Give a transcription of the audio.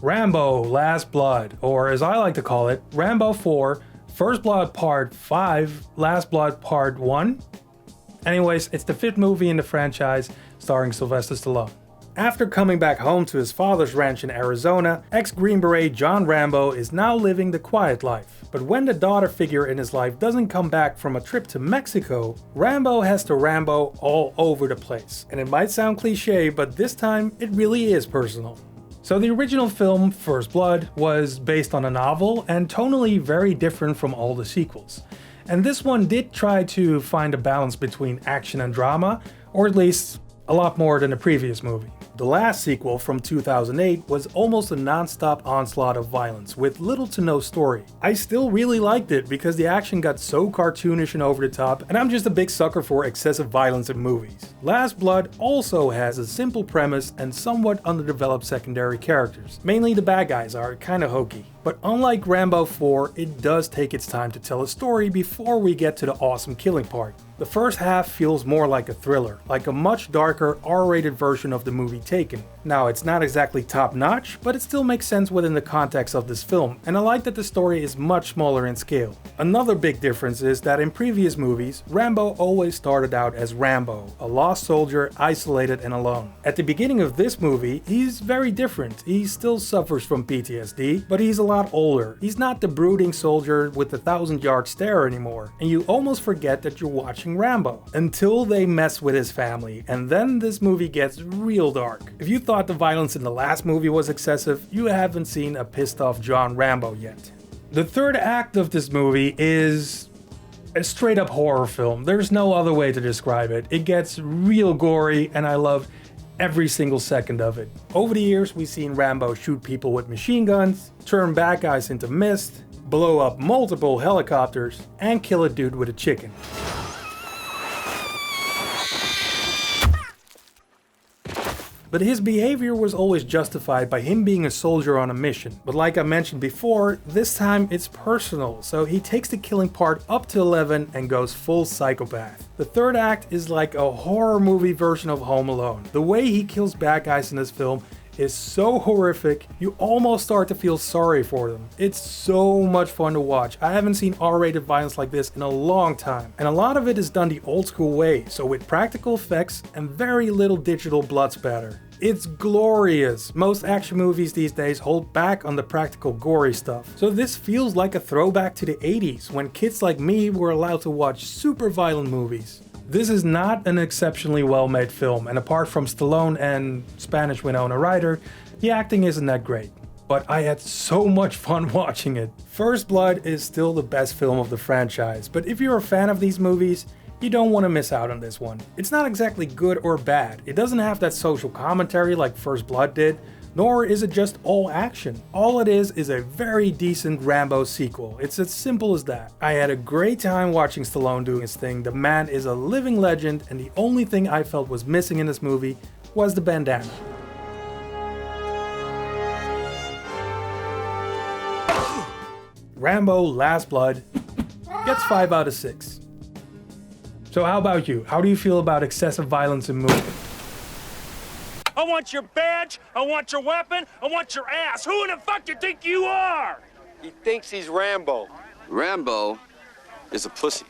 Rambo Last Blood, or as I like to call it, Rambo 4, First Blood Part 5, Last Blood Part 1. Anyways, it's the 5th movie in the franchise starring Sylvester Stallone. After coming back home to his father's ranch in Arizona, ex-Green Beret John Rambo is now living the quiet life. But when the daughter figure in his life doesn't come back from a trip to Mexico, Rambo has to Rambo all over the place. And it might sound cliche, but this time it really is personal. So the original film, First Blood, was based on a novel and tonally very different from all the sequels. And this one did try to find a balance between action and drama, or at least a lot more than the previous movie. The last sequel from 2008 was almost a non-stop onslaught of violence with little to no story. I still really liked it because the action got so cartoonish and over the top, and I'm just a big sucker for excessive violence in movies. Last Blood also has a simple premise and somewhat underdeveloped secondary characters. Mainly the bad guys are kinda hokey. But unlike Rambo 4, it does take its time to tell a story before we get to the awesome killing part. The first half feels more like a thriller, like a much darker, R-rated version of the movie Taken. Now, it's not exactly top-notch, but it still makes sense within the context of this film, and I like that the story is much smaller in scale. Another big difference is that in previous movies, Rambo always started out as Rambo, a lost soldier, isolated and alone. At the beginning of this movie, he's very different. He still suffers from PTSD, but he's a lot older. He's not the brooding soldier with the 1,000-yard stare anymore, and you almost forget that you're watching Rambo. Until they mess with his family, and then this movie gets real dark. If you thought the violence in the last movie was excessive, you haven't seen a pissed off John Rambo yet. The third act of this movie is a straight up horror film. There's no other way to describe it. It gets real gory, and I love every single second of it. Over the years, we've seen Rambo shoot people with machine guns, turn bad guys into mist, blow up multiple helicopters, and kill a dude with a chicken. But his behavior was always justified by him being a soldier on a mission. But like I mentioned before, this time it's personal, so he takes the killing part up to 11 and goes full psychopath. The third act is like a horror movie version of Home Alone. The way he kills bad guys in this film is so horrific, you almost start to feel sorry for them. It's so much fun to watch. I haven't seen R-rated violence like this in a long time. And a lot of it is done the old school way, so with practical effects and very little digital blood spatter. It's glorious. Most action movies these days hold back on the practical gory stuff. So this feels like a throwback to the 80s, when kids like me were allowed to watch super violent movies. This is not an exceptionally well-made film, and apart from Stallone and Spanish Winona Ryder, the acting isn't that great. But I had so much fun watching it. First Blood is still the best film of the franchise, but if you're a fan of these movies, you don't want to miss out on this one. It's not exactly good or bad. It doesn't have that social commentary like First Blood did, nor is it just all action. All it is a very decent Rambo sequel. It's as simple as that. I had a great time watching Stallone doing his thing. The man is a living legend, and the only thing I felt was missing in this movie was the bandana. Rambo Last Blood gets 5 out of 6. So how about you? How do you feel about excessive violence in movies? I want your badge, I want your weapon, I want your ass. Who in the fuck do you think you are? He thinks he's Rambo. Rambo is a pussy.